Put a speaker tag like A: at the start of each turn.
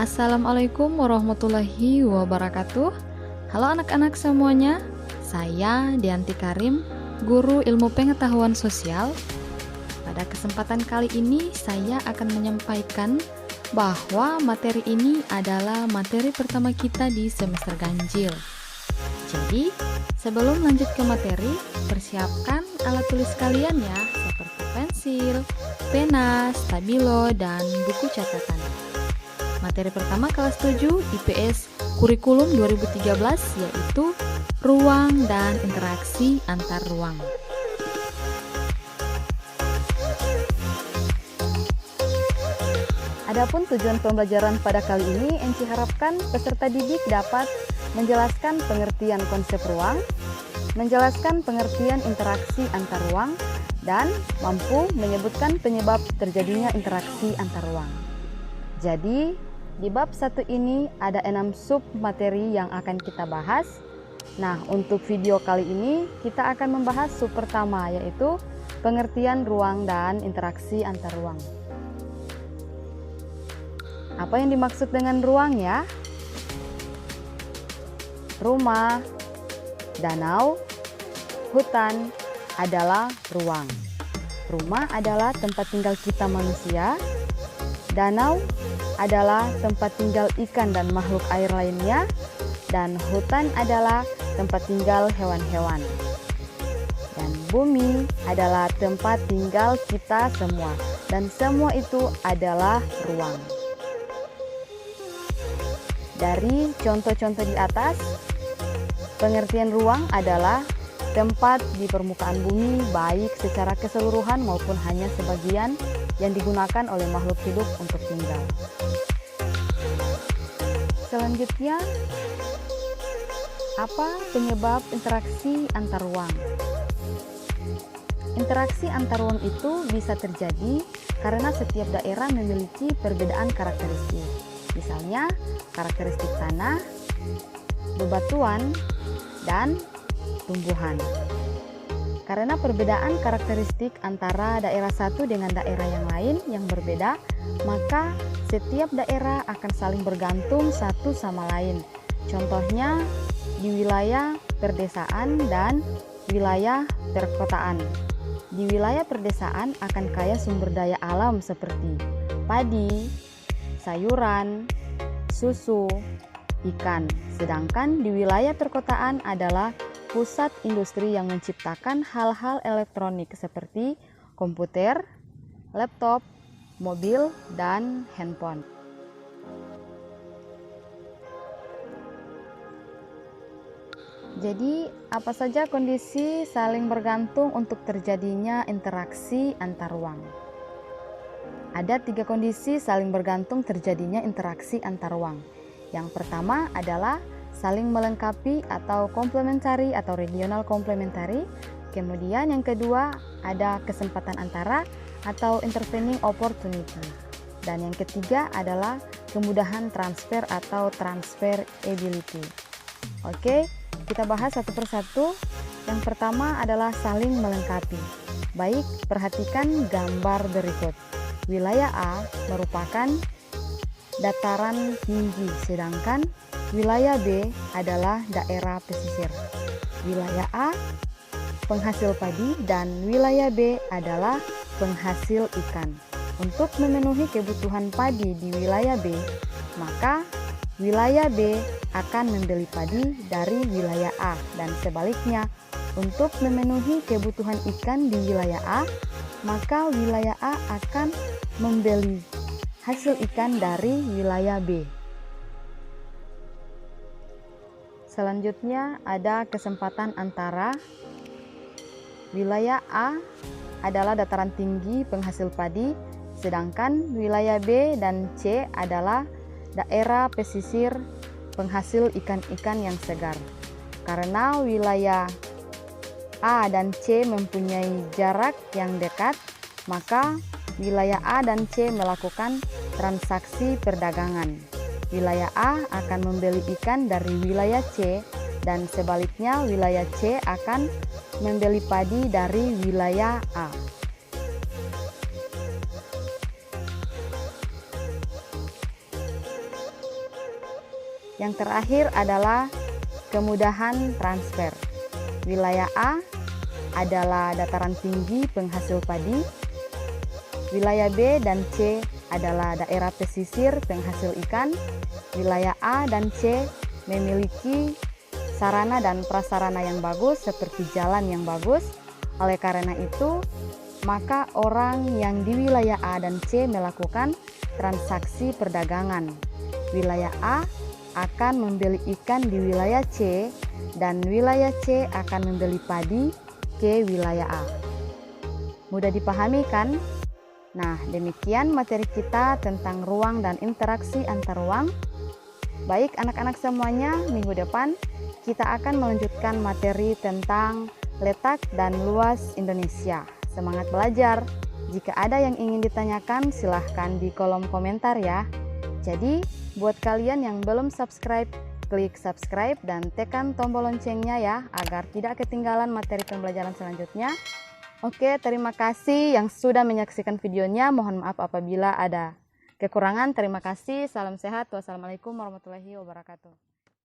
A: Assalamualaikum warahmatullahi wabarakatuh. Halo anak-anak semuanya, saya Dianti Karim, guru ilmu pengetahuan sosial. Pada kesempatan kali ini saya akan menyampaikan bahwa materi ini adalah materi pertama kita di semester ganjil. Jadi, sebelum lanjut ke materi, persiapkan alat tulis kalian ya, seperti pensil, pena, stabilo, dan buku catatan. Materi pertama kelas 7 IPS Kurikulum 2013 yaitu ruang dan interaksi antar ruang. Adapun tujuan pembelajaran pada kali ini, Enci harapkan peserta didik dapat menjelaskan pengertian konsep ruang, menjelaskan pengertian interaksi antar ruang, dan mampu menyebutkan penyebab terjadinya interaksi antar ruang. Jadi, di bab 1 ini ada 6 sub materi yang akan kita bahas. Nah, untuk video kali ini kita akan membahas sub pertama, yaitu pengertian ruang dan interaksi antar ruang. Apa yang dimaksud dengan ruang ya? Rumah, danau, hutan adalah ruang. Rumah adalah tempat tinggal kita manusia. Danau adalah tempat tinggal ikan dan makhluk air lainnya, dan hutan adalah tempat tinggal hewan-hewan. Dan bumi adalah tempat tinggal kita semua, dan semua itu adalah ruang. Dari contoh-contoh di atas, pengertian ruang adalah tempat di permukaan bumi baik secara keseluruhan maupun hanya sebagian yang digunakan oleh makhluk hidup untuk tinggal. Selanjutnya, apa penyebab interaksi antar ruang? Interaksi antar ruang itu bisa terjadi karena setiap daerah memiliki perbedaan karakteristik. Misalnya, karakteristik tanah, bebatuan, dan tumbuhan. Karena perbedaan karakteristik antara daerah satu dengan daerah yang lain yang berbeda, maka setiap daerah akan saling bergantung satu sama lain. Contohnya di wilayah perdesaan dan wilayah perkotaan. Di wilayah perdesaan akan kaya sumber daya alam seperti padi, sayuran, susu, ikan. Sedangkan di wilayah perkotaan adalah pusat industri yang menciptakan hal-hal elektronik seperti komputer, laptop, mobil, dan handphone. Jadi, apa saja kondisi saling bergantung untuk terjadinya interaksi antar ruang? Ada 3 kondisi saling bergantung terjadinya interaksi antar ruang. Yang pertama adalah saling melengkapi atau komplementari atau regional komplementari. Kemudian yang kedua ada kesempatan antara atau intervening opportunity. Dan yang ketiga adalah kemudahan transfer atau transferability. Oke, kita bahas satu persatu. Yang pertama adalah saling melengkapi. Baik, perhatikan gambar berikut. Wilayah A merupakan dataran tinggi, sedangkan wilayah B adalah daerah pesisir. Wilayah A penghasil padi dan wilayah B adalah penghasil ikan. Untuk memenuhi kebutuhan padi di wilayah B, maka wilayah B akan membeli padi dari wilayah A dan sebaliknya. Untuk memenuhi kebutuhan ikan di wilayah A, maka wilayah A akan membeli hasil ikan dari wilayah B. Selanjutnya ada kesempatan antara. Wilayah A adalah dataran tinggi penghasil padi, sedangkan wilayah B dan C adalah daerah pesisir penghasil ikan-ikan yang segar. Karena wilayah A dan C mempunyai jarak yang dekat, maka wilayah A dan C melakukan transaksi perdagangan. Wilayah A akan membeli ikan dari wilayah C dan sebaliknya wilayah C akan membeli padi dari wilayah A. Yang terakhir adalah kemudahan transfer. Wilayah A adalah dataran tinggi penghasil padi. Wilayah B dan C adalah daerah pesisir penghasil ikan. Wilayah A dan C memiliki sarana dan prasarana yang bagus seperti jalan yang bagus. Oleh karena itu, maka orang yang di wilayah A dan C melakukan transaksi perdagangan. Wilayah A akan membeli ikan di wilayah C dan wilayah C akan membeli padi ke wilayah A. Mudah dipahami kan? Nah, demikian materi kita tentang ruang dan interaksi antar ruang. Baik anak-anak semuanya, minggu depan kita akan melanjutkan materi tentang letak dan luas Indonesia. Semangat belajar! Jika ada yang ingin ditanyakan, silahkan di kolom komentar ya. Jadi, buat kalian yang belum subscribe, klik subscribe dan tekan tombol loncengnya ya, agar tidak ketinggalan materi pembelajaran selanjutnya. Oke, terima kasih yang sudah menyaksikan videonya. Mohon maaf apabila ada kekurangan. Terima kasih. Salam sehat. Wassalamualaikum warahmatullahi wabarakatuh.